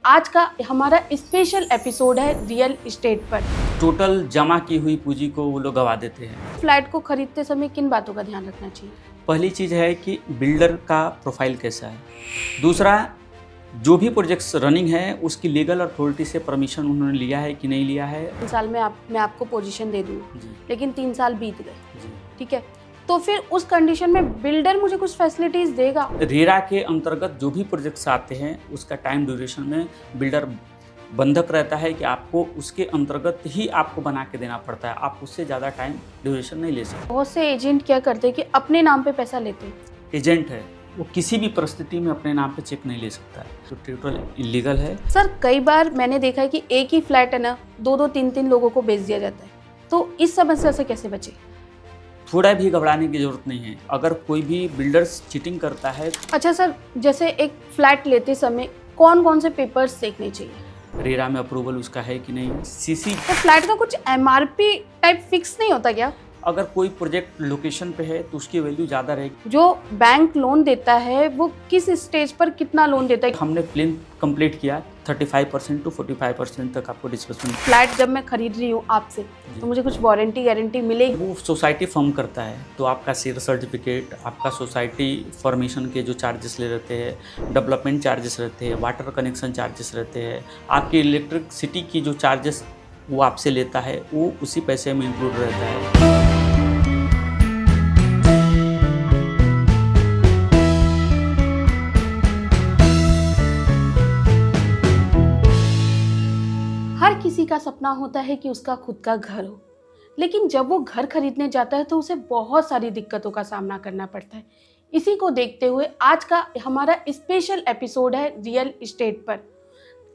आज का हमारा स्पेशल एपिसोड है रियल एस्टेट पर। टोटल जमा की हुई पूंजी को वो लोग गवा देते हैं। फ्लैट को खरीदते समय किन बातों का ध्यान रखना चाहिए? पहली चीज़ है कि बिल्डर का प्रोफाइल कैसा है। दूसरा, जो भी प्रोजेक्ट्स रनिंग है उसकी लीगल अथॉरिटी से परमिशन उन्होंने लिया है कि नहीं लिया है। 3 साल में मैं आपको पोजीशन दे दूँ, जी लेकिन 3 साल बीत गए, जी। ठीक है, तो फिर उस कंडीशन में बिल्डर मुझे कुछ फैसिलिटीज देगा? रेरा के अंतर्गत जो भी प्रोजेक्ट्स आते हैं उसका टाइम ड्यूरेशन में बिल्डर बंधक रहता है कि आपको उसके अंतर्गत ही आपको बना के देना पड़ता है। आप उससे ज़्यादा टाइम ड्यूरेशन नहीं ले सकते। बहुत से एजेंट क्या करते हैं कि अपने नाम पे पैसा लेते हैं। एजेंट है वो किसी भी परिस्थिति में अपने नाम पे चेक नहीं ले सकता है, तो टोटल इलीगल है। सर, कई बार मैंने देखा है कि एक ही फ्लैट है ना, 2-2 3-3 लोगों को बेच दिया जाता है, तो इस समस्या से कैसे बचे? थोड़ा भी घबराने की जरूरत नहीं है। अगर कोई भी बिल्डर्स चीटिंग करता है। अच्छा सर, जैसे एक फ्लैट लेते समय कौन कौन से पेपर्स देखने चाहिए? रेरा में अप्रूवल उसका है कि नहीं, सीसी। तो फ्लैट का कुछ एमआरपी टाइप फिक्स नहीं होता क्या? अगर कोई प्रोजेक्ट लोकेशन पे है तो उसकी वैल्यू ज़्यादा रहेगी। जो बैंक लोन देता है वो किस स्टेज पर कितना लोन देता है? हमने प्लान कंप्लीट किया, 35% to 45% तक आपको डिस्बर्समेंट। फ्लैट जब मैं खरीद रही हूँ आपसे, तो मुझे कुछ वारंटी गारंटी मिलेगी? वो सोसाइटी फॉर्म करता है, तो आपका शेयर सर्टिफिकेट, आपका सोसाइटी फॉर्मेशन के जो चार्जेस ले रहते हैं, डेवलपमेंट चार्जेस रहते हैं, वाटर कनेक्शन चार्जेस रहते हैं, आपकी इलेक्ट्रिसिटी की जो चार्जेस वो आपसे लेता है, वो उसी पैसे में इंक्लूड रहता है। हर किसी का सपना होता है कि उसका खुद का घर हो, लेकिन जब वो घर खरीदने जाता है तो उसे बहुत सारी दिक्कतों का सामना करना पड़ता है। इसी को देखते हुए आज का हमारा स्पेशल एपिसोड है रियल एस्टेट पर,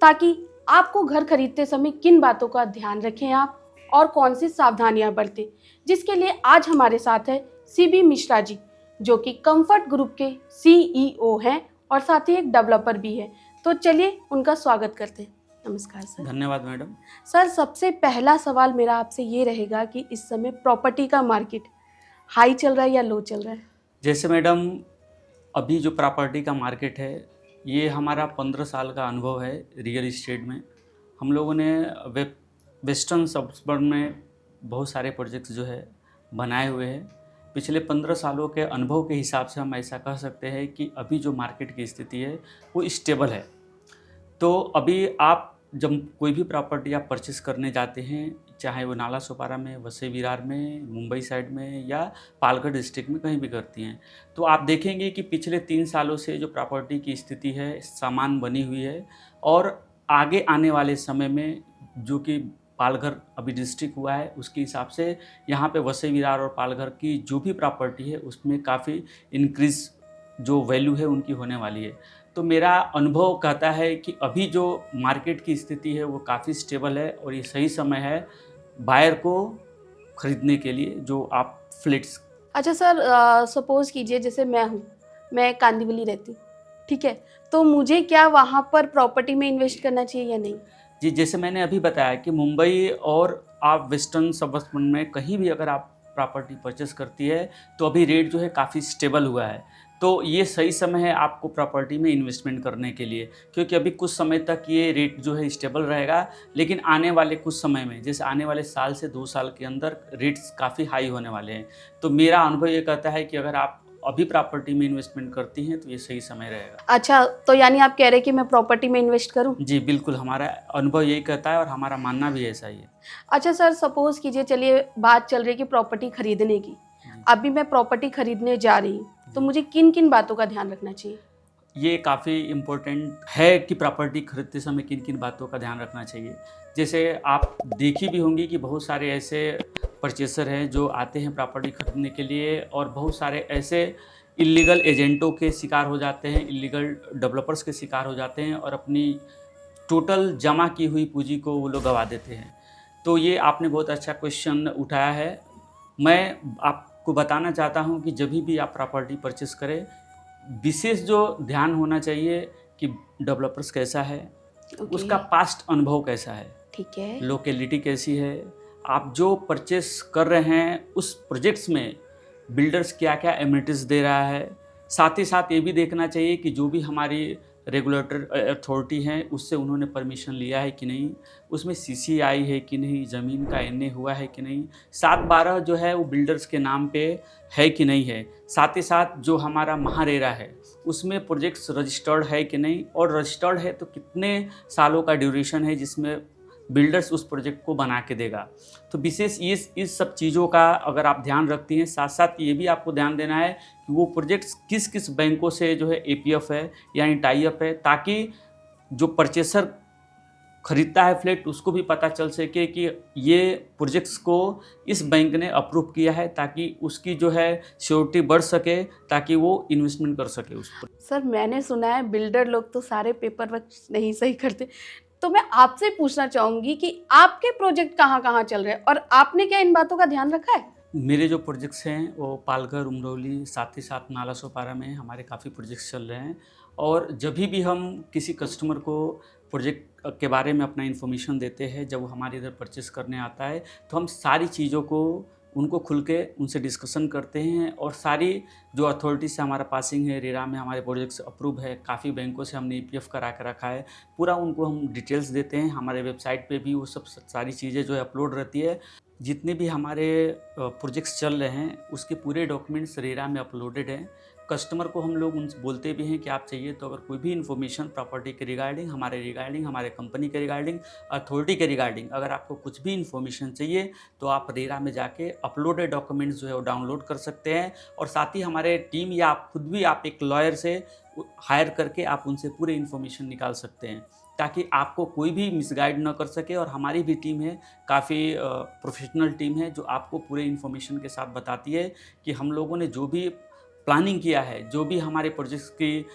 ताकि आपको घर खरीदते समय किन बातों का ध्यान रखें आप और कौन सी सावधानियां बरतें, जिसके लिए आज हमारे साथ है सीबी मिश्रा जी, जो कि कंफर्ट ग्रुप के CEO हैं और साथ ही एक डेवलपर भी है। तो चलिए उनका स्वागत करते हैं। नमस्कार सर। धन्यवाद मैडम। सर, सबसे पहला सवाल मेरा आपसे ये रहेगा कि इस समय प्रॉपर्टी का मार्केट हाई चल रहा है या लो चल रहा है? जैसे मैडम, अभी जो प्रॉपर्टी का मार्केट है, ये हमारा 15 साल का अनुभव है रियल एस्टेट में। हम लोगों ने वेस्टर्न सबर्ब में बहुत सारे प्रोजेक्ट्स जो है बनाए हुए हैं। पिछले 15 सालों के अनुभव के हिसाब से हम ऐसा कह सकते हैं कि अभी जो मार्केट की स्थिति है वो स्टेबल है। तो अभी आप जब कोई भी प्रॉपर्टी आप परचेस करने जाते हैं, चाहे वो नाला सोपारा में, वसई विरार में, मुंबई साइड में या पालघर डिस्ट्रिक्ट में कहीं भी करती हैं, तो आप देखेंगे कि पिछले 3 सालों से जो प्रॉपर्टी की स्थिति है सामान बनी हुई है। और आगे आने वाले समय में जो कि पालघर अभी डिस्ट्रिक्ट हुआ है, उसके हिसाब से यहाँ पे वसई विरार और पालघर की जो भी प्रॉपर्टी है उसमें काफ़ी इंक्रीज़ जो वैल्यू है उनकी होने वाली है। तो मेरा अनुभव कहता है कि अभी जो मार्केट की स्थिति है वो काफ़ी स्टेबल है और ये सही समय है बायर को ख़रीदने के लिए जो आप फ्लैट्स। अच्छा सर, सपोज़ कीजिए जैसे मैं कांदिवली रहती हूँ, ठीक है, तो मुझे क्या वहाँ पर प्रॉपर्टी में इन्वेस्ट करना चाहिए या नहीं? जी, जैसे मैंने अभी बताया कि मुंबई और आप वेस्टर्न सबर्ब में कहीं भी अगर आप प्रॉपर्टी परचेस करती है तो अभी रेट जो है काफ़ी स्टेबल हुआ है। तो ये सही समय है आपको प्रॉपर्टी में इन्वेस्टमेंट करने के लिए, क्योंकि अभी कुछ समय तक ये रेट जो है स्टेबल रहेगा, लेकिन आने वाले कुछ समय में, जैसे आने वाले साल से 2 साल के अंदर रेट्स काफ़ी हाई होने वाले हैं। तो मेरा अनुभव ये कहता है कि अगर आप अभी प्रॉपर्टी में इन्वेस्टमेंट करती हैं तो ये सही समय रहेगा। अच्छा, तो यानी आप कह रहे हैं कि मैं प्रॉपर्टी में इन्वेस्ट करूँ? जी बिल्कुल, हमारा अनुभव यही कहता है और हमारा मानना भी ऐसा ही है। अच्छा सर, सपोज़ कीजिए, चलिए बात चल रही है कि प्रॉपर्टी खरीदने की। अभी मैं प्रॉपर्टी खरीदने जा रही हूँ, तो मुझे किन किन बातों का ध्यान रखना चाहिए? ये काफ़ी इम्पोर्टेंट है कि प्रॉपर्टी खरीदते समय किन किन बातों का ध्यान रखना चाहिए। जैसे आप देखी भी होंगी कि बहुत सारे ऐसे परचेसर हैं जो आते हैं प्रॉपर्टी खरीदने के लिए और बहुत सारे ऐसे इलीगल एजेंटों के शिकार हो जाते हैं, इलीगल डेवलपर्स के शिकार हो जाते हैं और अपनी टोटल जमा की हुई पूंजी को वो लोग गवा देते हैं। तो ये आपने बहुत अच्छा क्वेश्चन उठाया है। मैं आपको बताना चाहता हूँ कि जब भी आप प्रॉपर्टी परचेस करें, विशेष जो ध्यान होना चाहिए कि डेवलपर्स कैसा है, उसका पास्ट अनुभव कैसा है, ठीक है, लोकेलिटी कैसी है, आप जो परचेस कर रहे हैं उस प्रोजेक्ट्स में बिल्डर्स क्या क्या एमिनिटीज़ दे रहा है। साथ ही साथ ये भी देखना चाहिए कि जो भी हमारी रेगुलेटर अथॉरिटी है उससे उन्होंने परमिशन लिया है कि नहीं, उसमें सीसीआई है कि नहीं, ज़मीन का एनए हुआ है कि नहीं, 7/12 जो है वो बिल्डर्स के नाम पे है कि नहीं है, साथ ही साथ जो हमारा महारेरा है उसमें प्रोजेक्ट्स रजिस्टर्ड है कि नहीं, और रजिस्टर्ड है तो कितने सालों का ड्यूरेशन है जिसमें बिल्डर्स उस प्रोजेक्ट को बना के देगा। तो विशेष इस सब चीज़ों का अगर आप ध्यान रखती हैं, साथ साथ ये भी आपको ध्यान देना है कि वो प्रोजेक्ट्स किस किस बैंकों से जो है एपीएफ है यानी टाई अप है, ताकि जो परचेसर खरीदता है फ्लैट उसको भी पता चल सके कि ये प्रोजेक्ट्स को इस बैंक ने अप्रूव किया है, ताकि उसकी जो है श्योरिटी बढ़ सके, ताकि वो इन्वेस्टमेंट कर सके उस पर। सर मैंने सुना है बिल्डर लोग तो सारे पेपर वर्क नहीं सही करते, तो मैं आपसे पूछना चाहूंगी कि आपके प्रोजेक्ट कहाँ कहाँ चल रहे हैं और आपने क्या इन बातों का ध्यान रखा है? मेरे जो प्रोजेक्ट्स हैं वो पालघर, उमरौली, साथ ही साथ नाला सोपारा में हमारे काफ़ी प्रोजेक्ट्स चल रहे हैं। और जब भी हम किसी कस्टमर को प्रोजेक्ट के बारे में अपना इन्फॉर्मेशन देते हैं, जब वो हमारे इधर परचेस करने आता है, तो हम सारी चीज़ों को उनको खुल के उनसे डिस्कशन करते हैं, और सारी जो अथॉरिटी से हमारा पासिंग है, रेरा में हमारे प्रोजेक्ट्स अप्रूव है, काफ़ी बैंकों से हमने ईपीएफ करा के रखा है, पूरा उनको हम डिटेल्स देते हैं। हमारे वेबसाइट पे भी वो सब सारी चीज़ें जो है अपलोड रहती है। जितने भी हमारे प्रोजेक्ट्स चल रहे हैं उसके पूरे डॉक्यूमेंट्स रेरा में अपलोडेड हैं। कस्टमर को हम लोग उनसे बोलते भी हैं कि आप चाहिए तो अगर कोई भी इन्फॉर्मेशन प्रॉपर्टी के रिगार्डिंग, हमारे कंपनी के रिगार्डिंग, अथॉरिटी के रिगार्डिंग, अगर आपको कुछ भी इन्फॉर्मेशन चाहिए तो आप रेरा में जाके अपलोडेड डॉक्यूमेंट्स जो है वो डाउनलोड कर सकते हैं। और साथ ही हमारे टीम या आप खुद भी आप एक लॉयर से हायर करके आप उनसे पूरे इन्फॉर्मेशन निकाल सकते हैं, ताकि आपको कोई भी मिसगाइड ना कर सके। और हमारी भी टीम है, काफ़ी प्रोफेशनल टीम है, जो आपको पूरे इन्फॉर्मेशन के साथ बताती है कि हम लोगों ने जो भी प्लानिंग किया है, जो भी हमारे प्रोजेक्ट्स की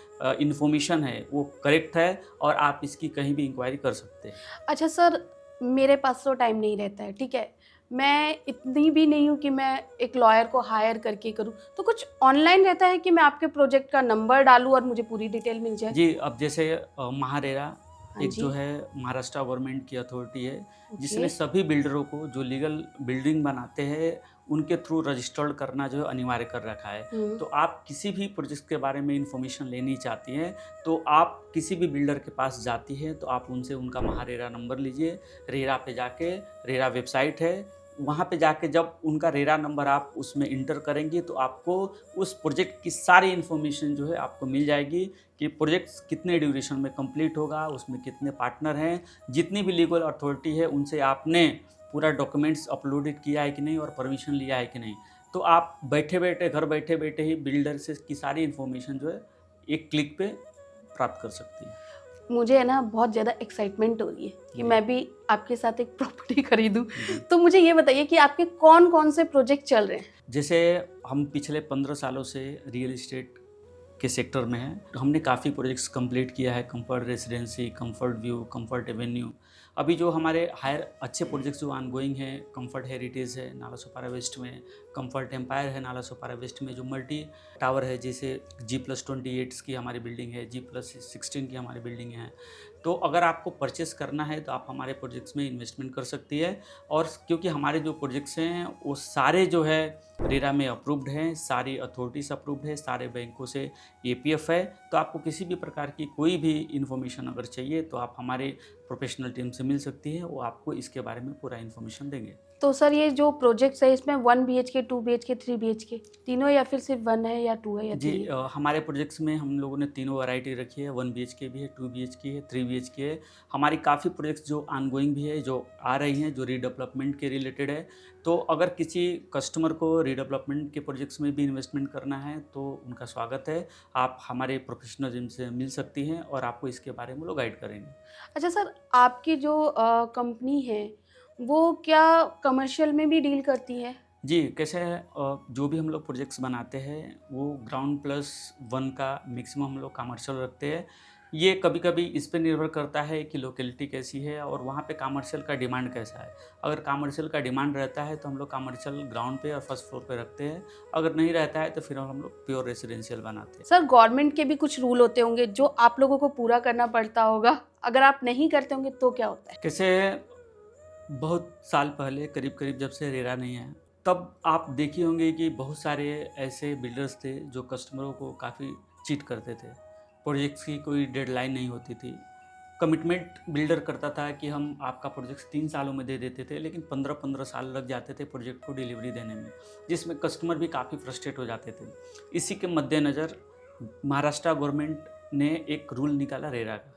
इन्फॉर्मेशन है वो करेक्ट है, और आप इसकी कहीं भी इंक्वायरी कर सकते हैं। अच्छा सर, मेरे पास तो टाइम नहीं रहता है, ठीक है, मैं इतनी भी नहीं हूँ कि मैं एक लॉयर को हायर करके करूँ, तो कुछ ऑनलाइन रहता है कि मैं आपके प्रोजेक्ट का नंबर डालूँ और मुझे पूरी डिटेल मिल जाए? जी, अब जैसे महारेरा हाँ एक जी। जो है महाराष्ट्र गवर्नमेंट की अथॉरिटी है, ओके। जिसने सभी बिल्डरों को जो लीगल बिल्डिंग बनाते हैं उनके थ्रू रजिस्टर्ड करना जो है अनिवार्य कर रखा है। तो आप किसी भी प्रोजेक्ट के बारे में इंफॉर्मेशन लेनी चाहती हैं तो आप किसी भी बिल्डर के पास जाती है तो आप उनसे उनका महारेरा नंबर लीजिए। रेरा पे जाके, रेरा वेबसाइट है, वहाँ पे जाके जब उनका रेरा नंबर आप उसमें इंटर करेंगे तो आपको उस प्रोजेक्ट की सारी इन्फॉर्मेशन जो है आपको मिल जाएगी कि प्रोजेक्ट कितने ड्यूरेशन में कंप्लीट होगा, उसमें कितने पार्टनर हैं, जितनी भी लीगल अथॉरिटी है उनसे आपने पूरा डॉक्यूमेंट्स अपलोडेड किया है कि नहीं और परमिशन लिया है कि नहीं। तो आप बैठे बैठे, घर बैठे बैठे ही बिल्डर से की सारी इन्फॉर्मेशन जो है एक क्लिक पे प्राप्त कर सकती हैं। मुझे है ना बहुत ज़्यादा एक्साइटमेंट हो रही है कि जी। मैं भी आपके साथ एक प्रॉपर्टी खरीदूं। जी। तो मुझे ये बताइए कि आपके कौन कौन से प्रोजेक्ट चल रहे हैं? जैसे हम पिछले 15 सालों से रियल इस्टेट के सेक्टर में हैं, तो हमने काफ़ी प्रोजेक्ट्स कंप्लीट किया है। Comfort residency, comfort view, comfort Avenue. अभी जो हमारे हायर अच्छे प्रोजेक्ट्स जो ऑनगोइंग हैं, कंफर्ट हेरिटेज है नाला सोपारा वेस्ट में, कंफर्ट एम्पायर है नाला सोपारा वेस्ट में, जो मल्टी टावर है, जैसे G+28 की हमारी बिल्डिंग है, G+16 की हमारी बिल्डिंग है। तो अगर आपको परचेस करना है तो आप हमारे प्रोजेक्ट्स में इन्वेस्टमेंट कर सकती है। और क्योंकि हमारे जो प्रोजेक्ट्स हैं वो सारे जो है रेरा में अप्रूव्ड हैं, सारी अथॉरिटीज़ अप्रूव्ड है, सारे बैंकों से एपीएफ है। तो आपको किसी भी प्रकार की कोई भी इन्फॉर्मेशन अगर चाहिए तो आप हमारे प्रोफेशनल टीम से मिल सकती है, वो आपको इसके बारे में पूरा इन्फॉर्मेशन देंगे। तो सर ये जो प्रोजेक्ट्स है इसमें 1 BHK, 2 BHK, 3 BHK तीनों, या फिर सिर्फ 1 है या 2 है या 3 जी, है? हमारे प्रोजेक्ट्स में हम लोगों ने तीनों वैरायटी रखी है। 1 BHK भी है, 2 BHK है, 3 BHK है। हमारी काफ़ी प्रोजेक्ट्स जो ऑनगोइंग भी है, जो आ रही हैं, जो रीडेवलपमेंट के रिलेटेड है। तो अगर किसी कस्टमर को रीडेवलपमेंट के प्रोजेक्ट्स में भी इन्वेस्टमेंट करना है तो उनका स्वागत है। आप हमारे प्रोफेशनल टीम से मिल सकती हैं और आपको इसके बारे में वो गाइड करेंगे। अच्छा सर, आपकी जो कंपनी है वो क्या कमर्शियल में भी डील करती है? जी, कैसे है, जो भी हम लोग प्रोजेक्ट्स बनाते हैं वो ग्राउंड प्लस 1 का मैक्सिमम हम लोग कमर्शियल रखते हैं। ये कभी-कभी इस पे निर्भर करता है कि लोकेलिटी कैसी है और वहाँ पे कमर्शियल का डिमांड कैसा है। अगर कमर्शियल का डिमांड रहता है तो हम लोग कमर्शियल ग्राउंड पे और फर्स्ट फ्लोर पे रखते हैं। अगर नहीं रहता है तो फिर हम लोग प्योर रेसिडेंशियल बनाते हैं। सर गवर्नमेंट के भी कुछ रूल होते होंगे जो आप लोगों को पूरा करना पड़ता होगा, अगर आप नहीं करते होंगे तो क्या होता है? कैसे बहुत साल पहले, करीब जब से रेरा नहीं है, तब आप देखे होंगे कि बहुत सारे ऐसे बिल्डर्स थे जो कस्टमरों को काफ़ी चीट करते थे। प्रोजेक्ट्स की कोई डेडलाइन नहीं होती थी। कमिटमेंट बिल्डर करता था कि हम आपका प्रोजेक्ट 3 सालों में दे देते थे, लेकिन 15-15 साल लग जाते थे प्रोजेक्ट को डिलीवरी देने में, जिसमें कस्टमर भी काफ़ी फ्रस्ट्रेट हो जाते थे। इसी के मद्देनज़र महाराष्ट्र गवर्नमेंट ने एक रूल निकाला रेरा का।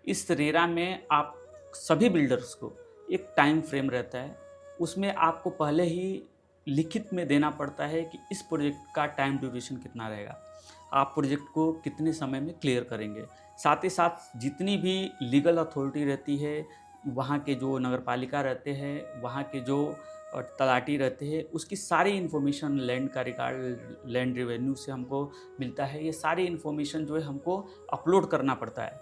इस रेरा में आप सभी बिल्डर्स को एक टाइम फ्रेम रहता है, उसमें आपको पहले ही लिखित में देना पड़ता है कि इस प्रोजेक्ट का टाइम ड्यूरेशन कितना रहेगा, आप प्रोजेक्ट को कितने समय में क्लियर करेंगे। साथ ही साथ जितनी भी लीगल अथॉरिटी रहती है, वहाँ के जो नगरपालिका रहते हैं, वहाँ के जो तलाटी रहते हैं, उसकी सारी इन्फॉर्मेशन, लैंड का रिकॉर्ड, लैंड रेवेन्यू से हमको मिलता है। ये सारी इन्फॉर्मेशन जो है हमको अपलोड करना पड़ता है।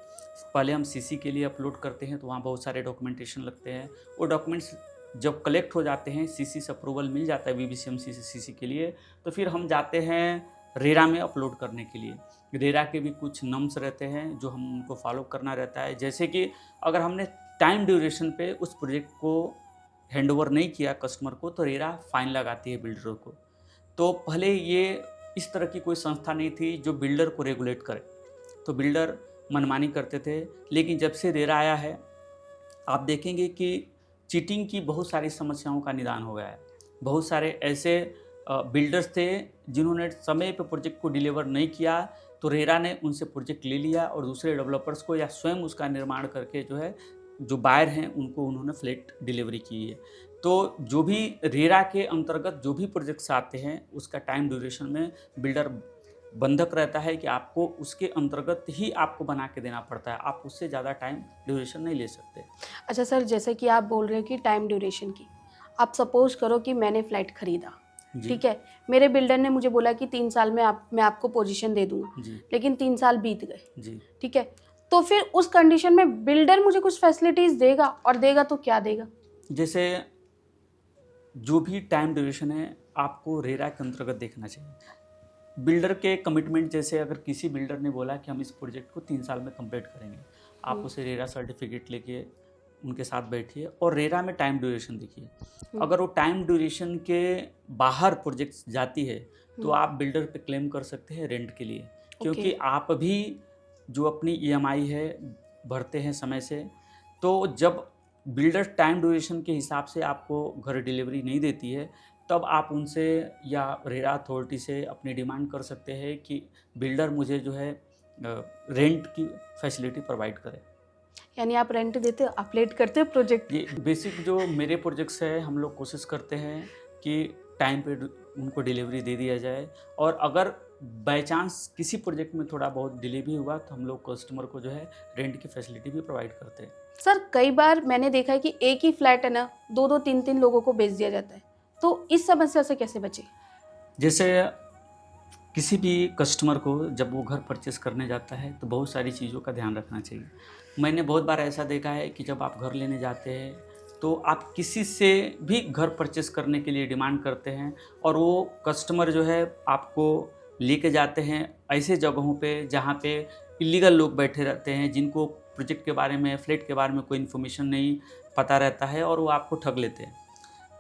पहले हम सीसी के लिए अपलोड करते हैं, तो वहाँ बहुत सारे डॉक्यूमेंटेशन लगते हैं। वो डॉक्यूमेंट्स जब कलेक्ट हो जाते हैं, सीसी से अप्रूवल मिल जाता है बीबीसीएमसी से सीसी के लिए, तो फिर हम जाते हैं रेरा में अपलोड करने के लिए। रेरा के भी कुछ नॉर्म्स रहते हैं जो हम उनको फॉलो करना रहता है। जैसे कि अगर हमने टाइम ड्यूरेशन पे उस प्रोजेक्ट को हैंडओवर नहीं किया कस्टमर को, तो रेरा फाइन लगाती है बिल्डरों को। तो पहले ये इस तरह की कोई संस्था नहीं थी जो बिल्डर को रेगुलेट करे, तो बिल्डर मनमानी करते थे। लेकिन जब से रेरा आया है, आप देखेंगे कि चीटिंग की बहुत सारी समस्याओं का निदान हो गया है। बहुत सारे ऐसे बिल्डर्स थे जिन्होंने समय पे प्रोजेक्ट को डिलीवर नहीं किया, तो रेरा ने उनसे प्रोजेक्ट ले लिया और दूसरे डेवलपर्स को या स्वयं उसका निर्माण करके जो है, जो बायर हैं उनको उन्होंने फ्लैट डिलीवरी की है। तो जो भी रेरा के अंतर्गत जो भी प्रोजेक्ट्स आते हैं, उसका टाइम ड्यूरेशन में बिल्डर बंधक रहता है कि आपको उसके अंतर्गत ही आपको बना के देना पड़ता है, आप उससे ज़्यादा टाइम ड्यूरेशन नहीं ले सकते। अच्छा सर, जैसे कि आप बोल रहे हो कि टाइम ड्यूरेशन की, आप सपोज करो कि मैंने फ्लैट खरीदा, ठीक है, मेरे बिल्डर ने मुझे बोला कि 3 साल में मैं आपको पोजीशन दे दूंगा, लेकिन 3 साल बीत गए, ठीक है, तो फिर उस कंडीशन में बिल्डर मुझे कुछ फैसिलिटीज़ देगा, और देगा तो क्या देगा? जैसे जो भी टाइम ड्यूरेशन है आपको रेरा के अंतर्गत देखना चाहिए। बिल्डर के कमिटमेंट, जैसे अगर किसी बिल्डर ने बोला कि हम इस प्रोजेक्ट को 3 साल में कंप्लीट करेंगे, आप उसे रेरा सर्टिफिकेट लेके उनके साथ बैठिए और रेरा में टाइम ड्यूरेशन देखिए। अगर वो टाइम ड्यूरेशन के बाहर प्रोजेक्ट जाती है, तो आप बिल्डर पे क्लेम कर सकते हैं रेंट के लिए, क्योंकि आप भी जो अपनी ईएमआई है भरते हैं समय से। तो जब बिल्डर टाइम ड्यूरेशन के हिसाब से आपको घर डिलीवरी नहीं देती है, तब आप उनसे या रेरा अथॉरिटी से अपनी डिमांड कर सकते हैं कि बिल्डर मुझे जो है रेंट की फैसिलिटी प्रोवाइड करे। यानी आप रेंट देते हो, आप लेट करते हो प्रोजेक्ट? ये बेसिक जो मेरे प्रोजेक्ट्स है, हम लोग कोशिश करते हैं कि टाइम पे उनको डिलीवरी दे दिया जाए, और अगर बाय चांस किसी प्रोजेक्ट में थोड़ा बहुत डिले भी हुआ, तो हम लोग कस्टमर को जो है रेंट की फैसिलिटी भी प्रोवाइड करते हैं। सर, कई बार मैंने देखा है कि एक ही फ्लैट है ना, 2-2 3-3 लोगों को बेच दिया जाता है, तो इस समस्या से कैसे बचे? जैसे किसी भी कस्टमर को जब वो घर परचेस करने जाता है, तो बहुत सारी चीज़ों का ध्यान रखना चाहिए। मैंने बहुत बार ऐसा देखा है कि जब आप घर लेने जाते हैं, तो आप किसी से भी घर परचेस करने के लिए डिमांड करते हैं, और वो कस्टमर जो है आपको लेके जाते हैं ऐसे जगहों पे जहाँ पे इलीगल लोग बैठे रहते हैं, जिनको प्रोजेक्ट के बारे में, फ्लैट के बारे में कोई इन्फॉर्मेशन नहीं पता रहता है, और वो आपको ठग लेते हैं।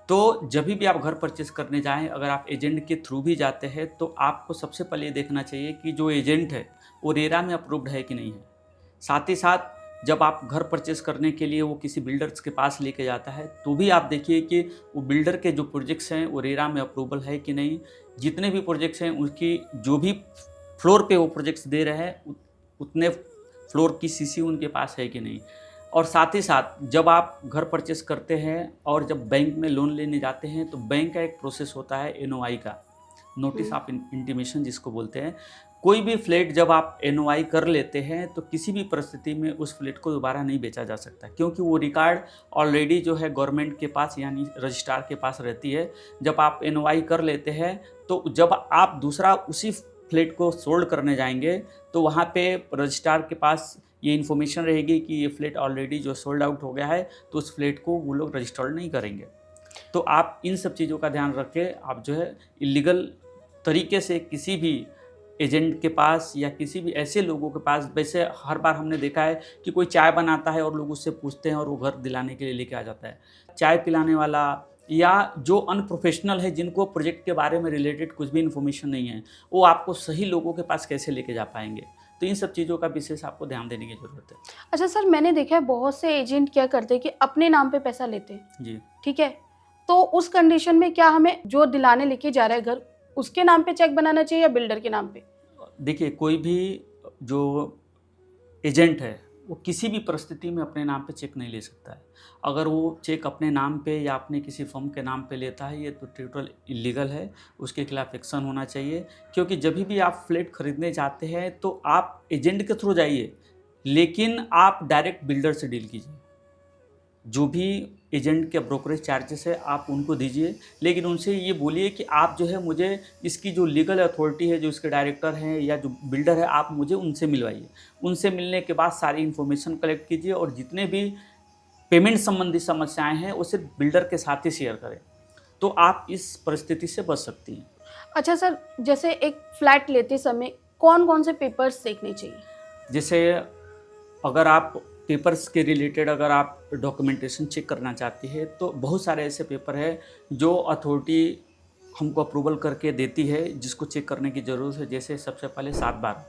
तो जब भी आप घर परचेस करने जाएं, अगर आप एजेंट के थ्रू भी जाते हैं, तो आपको सबसे पहले ये देखना चाहिए कि जो एजेंट है वो रेरा में अप्रूव्ड है कि नहीं है। साथ ही साथ जब आप घर परचेस करने के लिए वो किसी बिल्डर्स के पास लेके जाता है, तो भी आप देखिए कि वो बिल्डर के जो प्रोजेक्ट्स हैं वो रेरा में अप्रूवल है कि नहीं। जितने भी प्रोजेक्ट्स हैं उनकी जो भी फ्लोर पे वो प्रोजेक्ट्स दे रहे हैं, उतने फ्लोर की सीसी उनके पास है कि नहीं। और साथ ही साथ जब आप घर परचेस करते हैं और जब बैंक में लोन लेने जाते हैं, तो बैंक का एक प्रोसेस होता है एनओआई का, नोटिस ऑफ इंटीमेशन जिसको बोलते हैं। कोई भी फ्लैट जब आप एनओआई कर लेते हैं, तो किसी भी परिस्थिति में उस फ्लैट को दोबारा नहीं बेचा जा सकता, क्योंकि वो रिकॉर्ड ऑलरेडी जो है गवर्नमेंट के पास यानी रजिस्ट्रार के पास रहती है। जब आप एनओआई कर लेते हैं, तो जब आप दूसरा उसी फ्लैट को सोल्ड करने जाएंगे, तो वहाँ पे रजिस्ट्रार के पास ये इन्फॉर्मेशन रहेगी कि ये फ्लैट ऑलरेडी जो सोल्ड आउट हो गया है, तो उस फ्लैट को वो लोग रजिस्टर्ड नहीं करेंगे। तो आप इन सब चीज़ों का ध्यान रख के आप जो है इलीगल तरीके से किसी भी एजेंट के पास या किसी भी ऐसे लोगों के पास, वैसे हर बार हमने देखा है कि कोई चाय बनाता है और लोग उससे पूछते हैं और वो घर दिलाने के लिए लेके आ जाता है। चाय पिलाने वाला या जो अनप्रोफेशनल है, जिनको प्रोजेक्ट के बारे में रिलेटेड कुछ भी इन्फॉर्मेशन नहीं है, वो आपको सही लोगों के पास कैसे लेके जा पाएंगे। तो इन सब चीज़ों का विशेष आपको ध्यान देने की ज़रूरत है। अच्छा सर, मैंने देखा है बहुत से एजेंट क्या करते हैं कि अपने नाम पे पैसा लेते हैं, जी। ठीक है। तो उस कंडीशन में क्या हमें जो दिलाने लेके जा रहा है घर, उसके नाम पे चेक बनाना चाहिए या बिल्डर के नाम पे? देखिए, कोई भी जो एजेंट है वो किसी भी परिस्थिति में अपने नाम पे चेक नहीं ले सकता है। अगर वो चेक अपने नाम पे या अपने किसी फर्म के नाम पे लेता है, ये तो टोटल इलीगल है, उसके खिलाफ एक्शन होना चाहिए। क्योंकि जब भी आप फ्लैट खरीदने जाते हैं तो आप एजेंट के थ्रू जाइए, लेकिन आप डायरेक्ट बिल्डर से डील कीजिए। जो भी एजेंट के ब्रोकरेज चार्जेस है आप उनको दीजिए, लेकिन उनसे ये बोलिए कि आप जो है मुझे इसकी जो लीगल अथॉरिटी है, जो इसके डायरेक्टर हैं या जो बिल्डर है, आप मुझे उनसे मिलवाइए। उनसे मिलने के बाद सारी इन्फॉर्मेशन कलेक्ट कीजिए और जितने भी पेमेंट संबंधी समस्याएं हैं वो सिर्फ बिल्डर के साथ ही शेयर करें, तो आप इस परिस्थिति से बच सकती हैं। अच्छा सर, जैसे एक फ्लैट लेते समय कौन कौन से पेपर्स देखने चाहिए? जैसे अगर आप पेपर्स के रिलेटेड अगर आप डॉक्यूमेंटेशन चेक करना चाहती है तो बहुत सारे ऐसे पेपर है जो अथॉरिटी हमको अप्रूवल करके देती है, जिसको चेक करने की ज़रूरत है। जैसे सबसे पहले 7 बार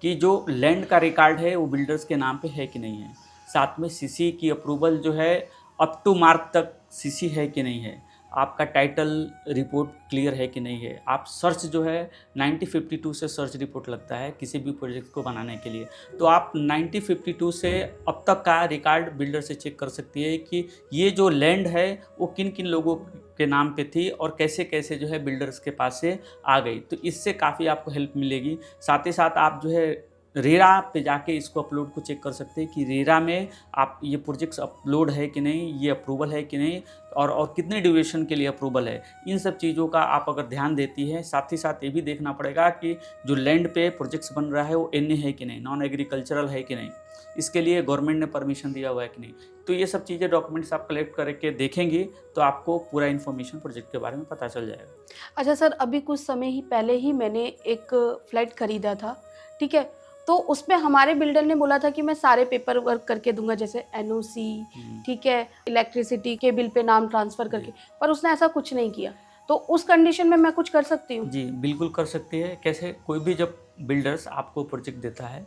कि जो लैंड का रिकॉर्ड है वो बिल्डर्स के नाम पे है कि नहीं है। साथ में सीसी की अप्रूवल जो है अप टू मार्क तक सीसी है कि नहीं है। आपका टाइटल रिपोर्ट क्लियर है कि नहीं है। आप सर्च जो है 9052 से सर्च रिपोर्ट लगता है किसी भी प्रोजेक्ट को बनाने के लिए, तो आप 9052 से अब तक का रिकॉर्ड बिल्डर से चेक कर सकती है कि ये जो लैंड है वो किन किन लोगों के नाम पे थी और कैसे कैसे जो है बिल्डर्स के पास से आ गई। तो इससे काफ़ी आपको हेल्प मिलेगी। साथ ही साथ आप जो है रेरा पे जाके इसको अपलोड को चेक कर सकते हैं कि रेरा में आप ये प्रोजेक्ट्स अपलोड है कि नहीं, ये अप्रूवल है कि नहीं, और कितने ड्यूरेशन के लिए अप्रूवल है। इन सब चीज़ों का आप अगर ध्यान देती है, साथ ही साथ ये भी देखना पड़ेगा कि जो लैंड पे प्रोजेक्ट्स बन रहा है वो एनए है कि नहीं, नॉन एग्रीकल्चरल है कि नहीं, इसके लिए गवर्नमेंट ने परमिशन दिया हुआ है कि नहीं। तो ये सब चीज़ें डॉक्यूमेंट्स आप कलेक्ट करके देखेंगे तो आपको पूरा इन्फॉर्मेशन प्रोजेक्ट के बारे में पता चल जाएगा। अच्छा सर, अभी कुछ समय ही पहले ही मैंने एक फ्लैट खरीदा था, ठीक है। तो उसमें हमारे बिल्डर ने बोला था कि मैं सारे पेपर वर्क करके दूंगा, जैसे एनओसी, ठीक है, इलेक्ट्रिसिटी के बिल पे नाम ट्रांसफ़र करके, पर उसने ऐसा कुछ नहीं किया। तो उस कंडीशन में मैं कुछ कर सकती हूँ? जी, बिल्कुल कर सकती है। कैसे, कोई भी जब बिल्डर्स आपको प्रोजेक्ट देता है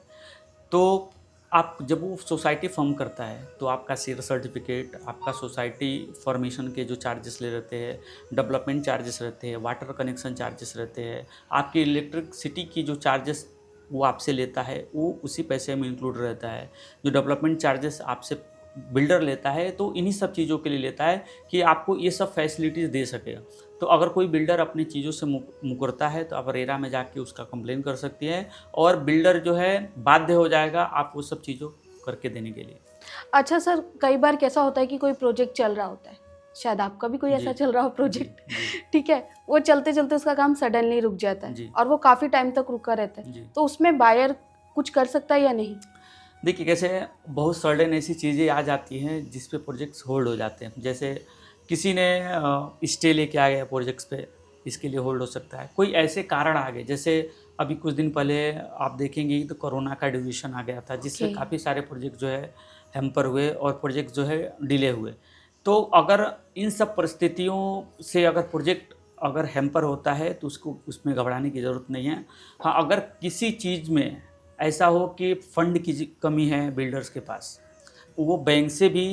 तो आप जब वो सोसाइटी फॉर्म करता है तो आपका शेयर सर्टिफिकेट, आपका सोसाइटी फॉर्मेशन के जो चार्जेस ले रहते हैं, डेवलपमेंट चार्जेस रहते हैं, वाटर कनेक्शन चार्जेस रहते हैं, आपकी इलेक्ट्रिसिटी की जो चार्जेस वो आपसे लेता है वो उसी पैसे में इंक्लूड रहता है। जो डेवलपमेंट चार्जेस आपसे बिल्डर लेता है तो इन्हीं सब चीज़ों के लिए लेता है कि आपको ये सब फैसिलिटीज़ दे सके। तो अगर कोई बिल्डर अपनी चीज़ों से मुकरता है तो आप रेरा में जाके उसका कंप्लेन कर सकती है और बिल्डर जो है बाध्य हो जाएगा आप वो सब चीज़ों करके देने के लिए। अच्छा सर, कई बार कैसा होता है कि कोई प्रोजेक्ट चल रहा होता है, शायद आपका भी कोई ऐसा चल रहा हो प्रोजेक्ट, ठीक है, वो चलते चलते उसका काम सडनली रुक जाता है और वो काफ़ी टाइम तक रुका रहता है, तो उसमें बायर कुछ कर सकता है या नहीं? देखिए, कैसे बहुत सडन ऐसी चीज़ें आ जाती हैं जिस पे प्रोजेक्ट्स होल्ड हो जाते हैं। जैसे किसी ने स्टे लेके आ गया प्रोजेक्ट्स पे, इसके लिए होल्ड हो सकता है। कोई ऐसे कारण आ गए, जैसे अभी कुछ दिन पहले आप देखेंगे तो कोरोना का ड्यूरेशन आ गया था, जिससे काफ़ी सारे प्रोजेक्ट जो है हैम्पर हुए और प्रोजेक्ट जो है डिले हुए। तो अगर इन सब परिस्थितियों से अगर प्रोजेक्ट अगर हैम्पर होता है तो उसको उसमें घबराने की ज़रूरत नहीं है। हाँ, अगर किसी चीज़ में ऐसा हो कि फंड की कमी है बिल्डर्स के पास, वो बैंक से भी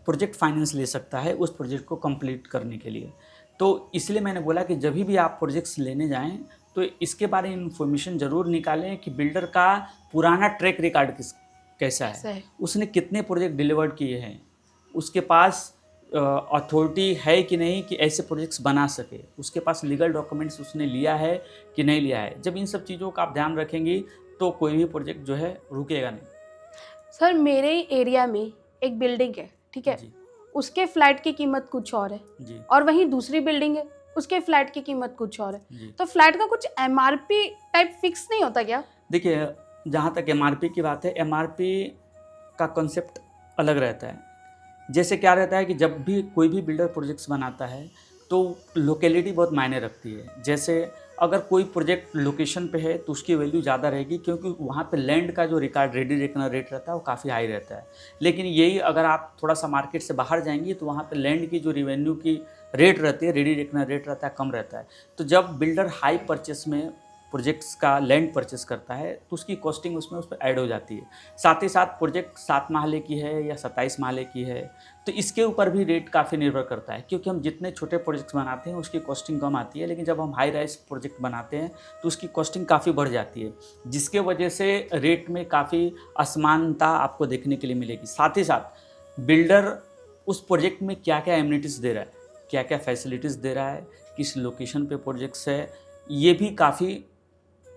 प्रोजेक्ट फाइनेंस ले सकता है उस प्रोजेक्ट को कंप्लीट करने के लिए। तो इसलिए मैंने बोला कि जब भी आप प्रोजेक्ट्स लेने जाएं तो इसके बारे में इंफॉर्मेशन ज़रूर निकालें कि बिल्डर का पुराना ट्रैक रिकॉर्ड कैसा है, उसने कितने प्रोजेक्ट डिलीवर्ड किए हैं, उसके पास अथॉरिटी है कि नहीं कि ऐसे प्रोजेक्ट्स बना सके, उसके पास लीगल डॉक्यूमेंट्स उसने लिया है कि नहीं लिया है। जब इन सब चीज़ों का आप ध्यान रखेंगी तो कोई भी प्रोजेक्ट जो है रुकेगा नहीं। सर, मेरे एरिया में एक बिल्डिंग है, ठीक है, उसके फ्लैट की कीमत कुछ और है जी, और वहीं दूसरी बिल्डिंग है उसके फ्लैट की कीमत कुछ और है, तो फ्लैट का कुछ एमआरपी टाइप फिक्स नहीं होता क्या? देखिए, जहाँ तक एमआरपी की बात है, एमआरपी का कॉन्सेप्ट अलग रहता है। जैसे क्या रहता है कि जब भी कोई भी बिल्डर प्रोजेक्ट्स बनाता है तो लोकेलिटी बहुत मायने रखती है। जैसे अगर कोई प्रोजेक्ट लोकेशन पे है तो उसकी वैल्यू ज़्यादा रहेगी, क्योंकि वहाँ पे लैंड का जो रिकॉर्ड रेडी रेकनर रेट रहता है वो काफ़ी हाई रहता है। लेकिन यही अगर आप थोड़ा सा मार्केट से बाहर जाएंगी तो वहाँ पे लैंड की जो रिवेन्यू की रेट रहती है, रेडी रेकनर रेट रहता है, कम रहता है। तो जब बिल्डर हाई परचेस में प्रोजेक्ट्स का लैंड परचेस करता है तो उसकी कॉस्टिंग उसमें उस पर ऐड हो जाती है। साथ ही साथ प्रोजेक्ट 7 माले की है या 27 माले की है तो इसके ऊपर भी रेट काफ़ी निर्भर करता है, क्योंकि हम जितने छोटे प्रोजेक्ट्स बनाते हैं उसकी कॉस्टिंग कम आती है, लेकिन जब हम हाई राइज प्रोजेक्ट बनाते हैं तो उसकी कॉस्टिंग काफ़ी बढ़ जाती है, जिसके वजह से रेट में काफ़ी असमानता आपको देखने के लिए मिलेगी। साथ ही साथ बिल्डर उस प्रोजेक्ट में क्या क्या एमिनिटीज़ दे रहा है, क्या क्या फैसिलिटीज़ दे रहा है, किस लोकेशन पे प्रोजेक्ट्स है, ये भी काफ़ी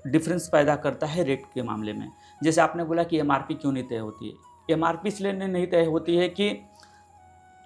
डिफरेंस पैदा करता है रेट के मामले में। जैसे आपने बोला कि एमआरपी क्यों नहीं तय होती है, एमआरपी इसलिए नहीं तय होती है कि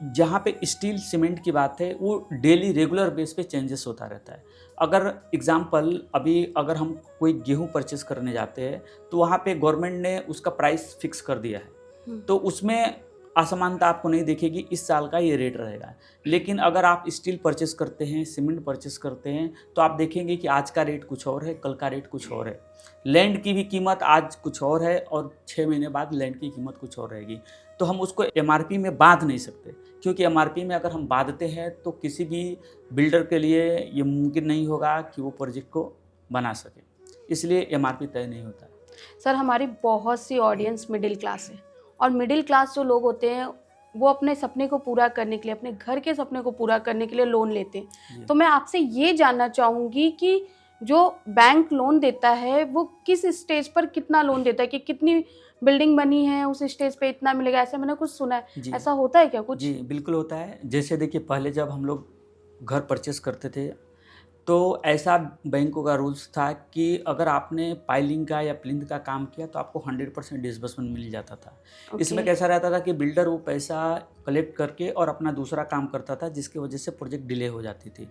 जहाँ पे स्टील सीमेंट की बात है वो डेली रेगुलर बेस पे चेंजेस होता रहता है। अगर एग्जांपल अभी अगर हम कोई गेहूँ परचेस करने जाते हैं तो वहाँ पे गवर्नमेंट ने उसका प्राइस फिक्स कर दिया है, तो उसमें असमानता आपको नहीं दिखेगी, इस साल का ये रेट रहेगा। लेकिन अगर आप स्टील परचेस करते हैं, सीमेंट परचेस करते हैं तो आप देखेंगे कि आज का रेट कुछ और है, कल का रेट कुछ और है। लैंड की भी कीमत आज कुछ और है और 6 महीने बाद लैंड की कीमत कुछ और रहेगी। तो हम उसको एमआरपी में बांध नहीं सकते, क्योंकि एमआरपी में अगर हम बांधते हैं तो किसी भी बिल्डर के लिए ये मुमकिन नहीं होगा कि वो प्रोजेक्ट को बना सके, इसलिए एमआरपी तय नहीं होता है। सर हमारी बहुत सी ऑडियंस मिडिल क्लास है, और मिडिल क्लास जो लोग होते हैं वो अपने सपने को पूरा करने के लिए, अपने घर के सपने को पूरा करने के लिए लोन लेते हैं। तो मैं आपसे ये जानना चाहूँगी कि जो बैंक लोन देता है वो किस स्टेज पर कितना लोन देता है, कि कितनी बिल्डिंग बनी है उस स्टेज पे इतना मिलेगा, ऐसा मैंने कुछ सुना है, ऐसा होता है क्या कुछ? जी बिल्कुल होता है। जैसे देखिए पहले जब हम लोग घर परचेस करते थे तो ऐसा बैंकों का रूल्स था कि अगर आपने पाइलिंग का या प्लिंथ का काम किया तो आपको 100% डिसबर्समेंट मिल जाता था। इसमें कैसा रहता था कि बिल्डर वो पैसा कलेक्ट करके और अपना दूसरा काम करता था, जिसकी वजह से प्रोजेक्ट डिले हो जाती थी।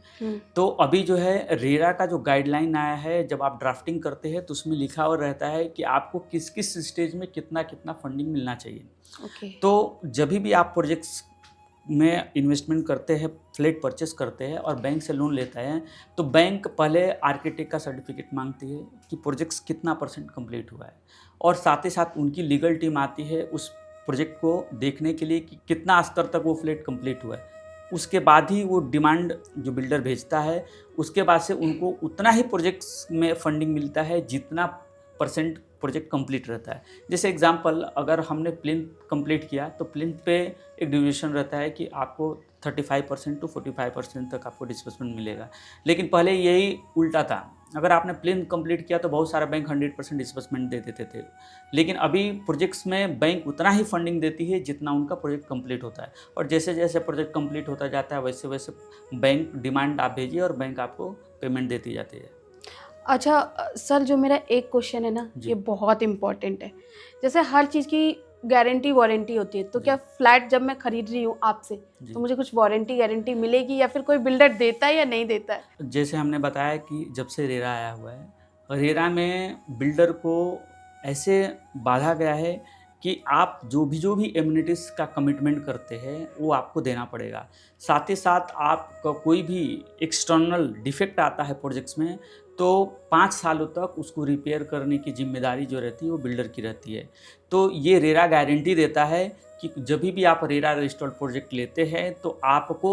तो अभी जो है रेरा का जो गाइडलाइन आया है, जब आप ड्राफ्टिंग करते हैं तो उसमें लिखा हुआ रहता है कि आपको किस किस स्टेज में कितना कितना फंडिंग मिलना चाहिए। तो जब भी आप प्रोजेक्ट्स में इन्वेस्टमेंट करते हैं, फ्लैट परचेस करते हैं और बैंक से लोन लेते हैं तो बैंक पहले आर्किटेक्ट का सर्टिफिकेट मांगती है कि प्रोजेक्ट्स कितना % कंप्लीट हुआ है, और साथ ही साथ उनकी लीगल टीम आती है उस प्रोजेक्ट को देखने के लिए कि कितना स्तर तक वो फ्लैट कंप्लीट हुआ है। उसके बाद ही वो डिमांड जो बिल्डर भेजता है उसके बाद से उनको उतना ही प्रोजेक्ट्स में फंडिंग मिलता है जितना % प्रोजेक्ट कंप्लीट रहता है। जैसे एग्जांपल अगर हमने प्लिंथ कंप्लीट किया तो प्लिंथ पे एक ड्यूरेशन रहता है कि आपको 35% टू 45% तक आपको डिस्बर्समेंट मिलेगा, लेकिन पहले यही उल्टा था। अगर आपने प्लिंथ कंप्लीट किया तो बहुत सारा बैंक 100% डिस्बर्समेंट दे देते थे, लेकिन अभी प्रोजेक्ट्स में बैंक उतना ही फंडिंग देती है जितना उनका प्रोजेक्ट कंप्लीट होता है, और जैसे जैसे प्रोजेक्ट कंप्लीट होता जाता है वैसे वैसे बैंक डिमांड आप भेजिए और बैंक आपको पेमेंट देती जाती है। अच्छा सर, जो मेरा एक क्वेश्चन है ना, ये बहुत इम्पोर्टेंट है। जैसे हर चीज़ की गारंटी वारंटी होती है, तो क्या फ्लैट जब मैं खरीद रही हूँ आपसे तो मुझे कुछ वारंटी गारंटी मिलेगी, या फिर कोई बिल्डर देता है या नहीं देता है? जैसे हमने बताया कि जब से रेरा आया हुआ है, रेरा में बिल्डर को ऐसे बांधा गया है कि आप जो भी एमिनिटीज़ का कमिटमेंट करते हैं वो आपको देना पड़ेगा। साथ ही साथ आपका कोई भी एक्सटर्नल डिफेक्ट आता है प्रोजेक्ट्स में तो 5 सालों तक उसको रिपेयर करने की जिम्मेदारी जो रहती है वो बिल्डर की रहती है। तो ये रेरा गारंटी देता है कि जब भी आप रेरा रजिस्टर्ड प्रोजेक्ट लेते हैं तो आपको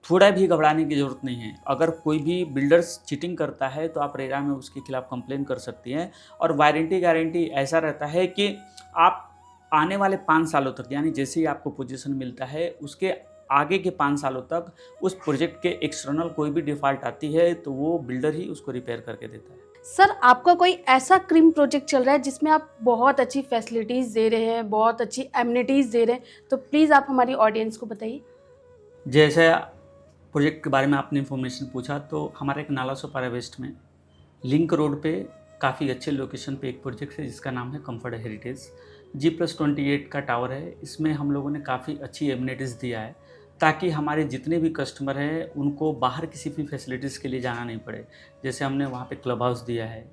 थोड़ा भी घबराने की ज़रूरत नहीं है। अगर कोई भी बिल्डर्स चीटिंग करता है तो आप रेरा में उसके खिलाफ कंप्लेन कर सकती हैं। और वारंटी गारंटी ऐसा रहता है कि आप आने वाले 5 सालों तक, यानी जैसे ही आपको पोजीशन मिलता है उसके आगे के 5 सालों तक उस प्रोजेक्ट के एक्सटर्नल कोई भी डिफ़ॉल्ट आती है तो वो बिल्डर ही उसको रिपेयर करके देता है। सर आपका कोई ऐसा क्रीम प्रोजेक्ट चल रहा है जिसमें आप बहुत अच्छी फैसिलिटीज़ दे रहे हैं, बहुत अच्छी एमिनिटीज़ दे रहे हैं, तो प्लीज़ आप हमारी ऑडियंस को बताइए। जैसे प्रोजेक्ट के बारे में आपने इन्फॉर्मेशन पूछा, तो हमारे एक नालासोपारा वेस्ट में लिंक रोड पे काफ़ी अच्छे लोकेशन पे एक प्रोजेक्ट है जिसका नाम है कम्फर्ट हेरिटेज। G+28 का टावर है। इसमें हम लोगों ने काफ़ी अच्छी एमिनिटीज़ दिया है ताकि हमारे जितने भी कस्टमर हैं उनको बाहर किसी भी फैसिलिटीज़ के लिए जाना नहीं पड़े। जैसे हमने वहाँ पे क्लब हाउस दिया है,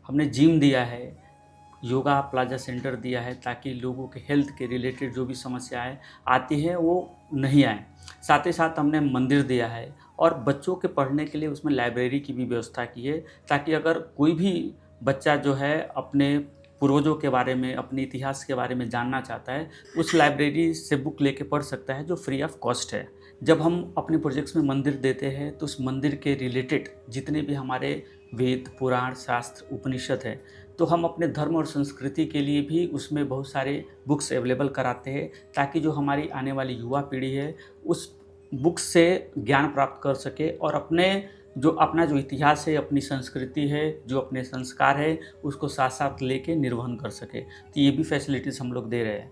हमने जिम दिया है, योगा प्लाजा सेंटर दिया है ताकि लोगों के हेल्थ के रिलेटेड जो भी समस्याएं आती हैं वो नहीं आए। साथ ही साथ हमने मंदिर दिया है और बच्चों के पढ़ने के लिए उसमें लाइब्रेरी की भी व्यवस्था की है ताकि अगर कोई भी बच्चा जो है अपने पूर्वजों के बारे में, अपने इतिहास के बारे में जानना चाहता है, उस लाइब्रेरी से बुक लेके पढ़ सकता है जो फ्री ऑफ कॉस्ट है। जब हम अपने प्रोजेक्ट्स में मंदिर देते हैं तो उस मंदिर के रिलेटेड जितने भी हमारे वेद, पुराण, शास्त्र, उपनिषद है, तो हम अपने धर्म और संस्कृति के लिए भी उसमें बहुत सारे बुक्स अवेलेबल कराते हैं, ताकि जो हमारी आने वाली युवा पीढ़ी है उस बुक्स से ज्ञान प्राप्त कर सके और अपना जो इतिहास है, अपनी संस्कृति है, जो अपने संस्कार है, उसको साथ साथ लेके निर्वहन कर सके। तो ये भी फैसिलिटीज़ हम लोग दे रहे हैं,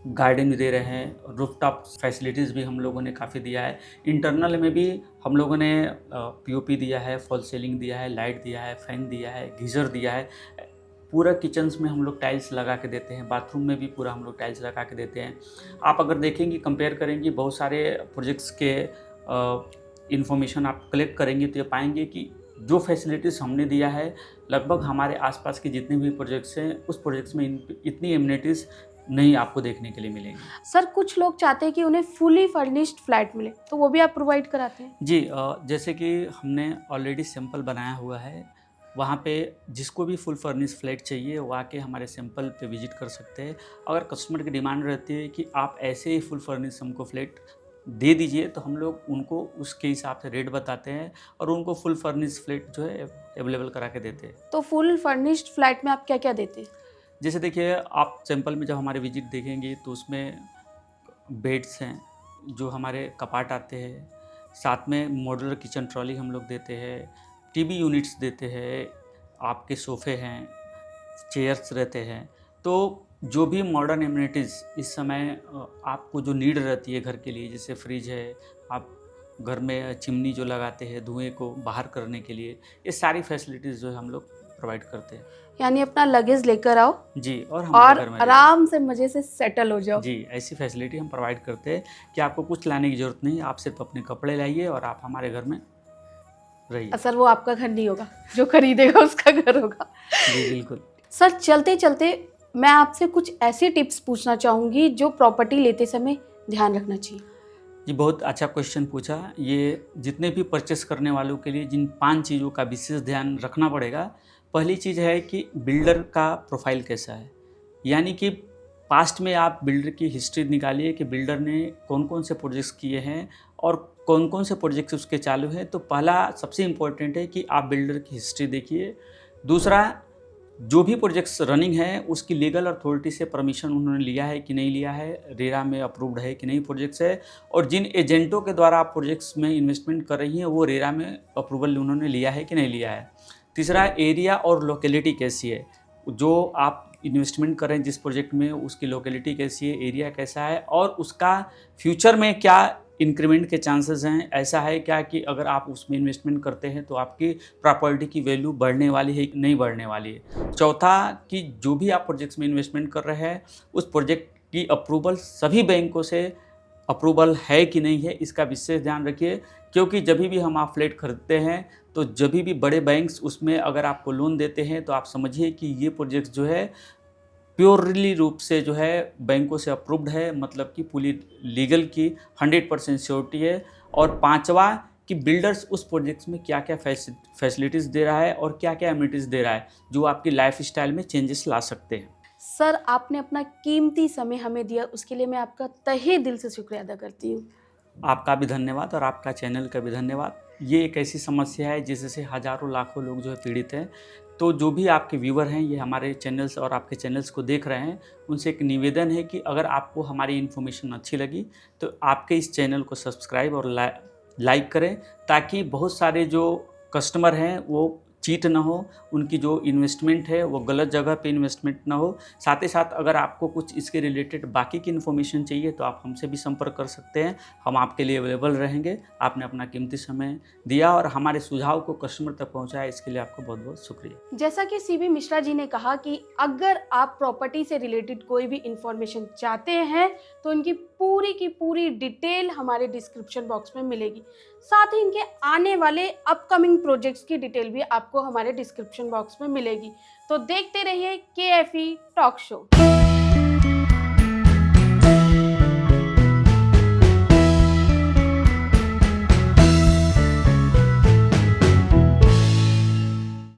गार्डन भी दे रहे हैं, रूफटॉप फैसिलिटीज़ भी हम लोगों ने काफ़ी दिया है। इंटरनल में भी हम लोगों ने पीओपी दिया है, फॉल सीलिंग दिया है, लाइट दिया है, फैन दिया है, गीज़र दिया है। पूरा किचन्स में हम लोग टाइल्स लगा के देते हैं, बाथरूम में भी पूरा हम लोग टाइल्स लगा के देते हैं। आप अगर देखेंगी, कंपेयर करेंगी, बहुत सारे प्रोजेक्ट्स के इंफॉर्मेशन आप कलेक्ट करेंगे तो ये पाएंगे कि जो फैसिलिटीज़ हमने दिया है, लगभग हमारे आसपास के जितने भी प्रोजेक्ट्स हैं उस प्रोजेक्ट्स में इतनी एमिनिटीज़ नहीं आपको देखने के लिए मिलेंगी। सर कुछ लोग चाहते हैं कि उन्हें फुली फर्निश्ड फ्लैट मिले, तो वो भी आप प्रोवाइड कराते हैं? जी, जैसे कि हमने ऑलरेडी सैंपल बनाया हुआ है, वहाँ पे जिसको भी फुल फर्निश फ्लैट चाहिए वो आके हमारे सैंपल पे विजिट कर सकते हैं। अगर कस्टमर की डिमांड रहती है कि आप ऐसे ही फुल फर्निश हमको फ्लैट दे दीजिए, तो हम लोग उनको उसके हिसाब से रेट बताते हैं और उनको फुल फर्निश फ्लैट जो है अवेलेबल करा के देते हैं। तो फुल फर्निश्ड फ्लैट में आप क्या क्या देते हैं? जैसे देखिए, आप सैंपल में जब हमारे विजिट देखेंगे तो उसमें बेड्स हैं, जो हमारे कपाट आते हैं, साथ में मॉड्यूलर किचन ट्रॉली हम लोग देते हैं, टीवी यूनिट्स देते हैं, आपके सोफ़े हैं, चेयर्स रहते हैं। तो जो भी मॉडर्न एमिनिटीज़ इस समय आपको जो नीड रहती है घर के लिए, जैसे फ्रिज है, आप घर में चिमनी जो लगाते हैं धुएँ को बाहर करने के लिए, ये सारी फैसिलिटीज़ जो है हम लोग प्रोवाइड करते हैं। यानी अपना लगेज लेकर आओ जी, और हमारे घर में आराम से मज़े से सेटल हो जाओ। जी, ऐसी फैसिलिटी हम प्रोवाइड करते हैं कि आपको कुछ लाने की ज़रूरत नहीं है, आप सिर्फ अपने कपड़े लाइए और आप हमारे घर में रहिए। सर वो आपका घर नहीं होगा, जो खरीदेगा उसका घर होगा। जी बिल्कुल। सर चलते चलते मैं आपसे कुछ ऐसी टिप्स पूछना चाहूँगी जो प्रॉपर्टी लेते समय ध्यान रखना चाहिए। जी, बहुत अच्छा क्वेश्चन पूछा। ये जितने भी परचेस करने वालों के लिए जिन 5 चीज़ों का विशेष ध्यान रखना पड़ेगा। पहली चीज़ है कि बिल्डर का प्रोफाइल कैसा है, यानी कि पास्ट में आप बिल्डर की हिस्ट्री निकालिए कि बिल्डर ने कौन कौन से प्रोजेक्ट्स किए हैं और कौन कौन से प्रोजेक्ट्स उसके चालू हैं। तो पहला सबसे इम्पोर्टेंट है कि आप बिल्डर की हिस्ट्री देखिए। दूसरा, जो भी प्रोजेक्ट्स रनिंग है उसकी लीगल अथॉरिटी से परमिशन उन्होंने लिया है कि नहीं लिया है, रेरा में अप्रूव्ड है कि नहीं प्रोजेक्ट्स है, और जिन एजेंटों के द्वारा आप प्रोजेक्ट्स में इन्वेस्टमेंट कर रही हैं वो रेरा में अप्रूवल उन्होंने लिया है कि नहीं लिया है। तीसरा, एरिया और लोकेलिटी कैसी है, जो आप इन्वेस्टमेंट कर रहे हैं जिस प्रोजेक्ट में उसकी लोकेलिटी कैसी है, एरिया कैसा है, और उसका फ्यूचर में क्या इंक्रीमेंट के चांसेस हैं। ऐसा है क्या कि अगर आप उसमें इन्वेस्टमेंट करते हैं तो आपकी प्रॉपर्टी की वैल्यू बढ़ने वाली है कि नहीं बढ़ने वाली है। चौथा, कि जो भी आप प्रोजेक्ट्स में इन्वेस्टमेंट कर रहे हैं उस प्रोजेक्ट की अप्रूवल सभी बैंकों से अप्रूवल है कि नहीं है, इसका विशेष ध्यान रखिए। क्योंकि जब भी हम आप फ्लैट खरीदते हैं तो जब भी बड़े बैंक्स उसमें अगर आपको लोन देते हैं तो आप समझिए कि ये प्रोजेक्ट जो है प्योरली रूप से जो है बैंकों से अप्रूव्ड है, मतलब कि पूरी लीगल की 100% श्योरिटी है। और पांचवा, कि बिल्डर्स उस प्रोजेक्ट्स में क्या क्या फैसिलिटीज़ दे रहा है और क्या क्या एमिनिटीज़ दे रहा है जो आपकी लाइफ स्टाइल में चेंजेस ला सकते हैं। सर आपने अपना कीमती समय हमें दिया, उसके लिए मैं आपका तहे दिल से शुक्रिया अदा करती हूँ। आपका भी धन्यवाद और आपका चैनल का भी धन्यवाद। ये एक ऐसी समस्या है जिससे हज़ारों लाखों लोग जो है पीड़ित हैं। तो जो भी आपके व्यूवर हैं, ये हमारे चैनल्स और आपके चैनल्स को देख रहे हैं, उनसे एक निवेदन है कि अगर आपको हमारी इन्फॉर्मेशन अच्छी लगी तो आपके इस चैनल को सब्सक्राइब और लाइक करें, ताकि बहुत सारे जो कस्टमर हैं वो चीट ना हो, उनकी जो इन्वेस्टमेंट है वो गलत जगह पे इन्वेस्टमेंट ना हो। साथ ही साथ अगर आपको कुछ इसके रिलेटेड बाकी की इन्फॉर्मेशन चाहिए तो आप हमसे भी संपर्क कर सकते हैं, हम आपके लिए अवेलेबल रहेंगे। आपने अपना कीमती समय दिया और हमारे सुझाव को कस्टमर तक पहुंचाया, इसके लिए आपको बहुत बहुत शुक्रिया। जैसा कि सीबी मिश्रा जी ने कहा कि अगर आप प्रॉपर्टी से रिलेटेड कोई भी इंफॉर्मेशन चाहते हैं तो उनकी पूरी की पूरी डिटेल हमारे डिस्क्रिप्शन बॉक्स में मिलेगी। साथ ही इनके आने वाले अपकमिंग प्रोजेक्ट्स की डिटेल भी आपको हमारे डिस्क्रिप्शन बॉक्स में मिलेगी। तो देखते रहिए KFE टॉक शो।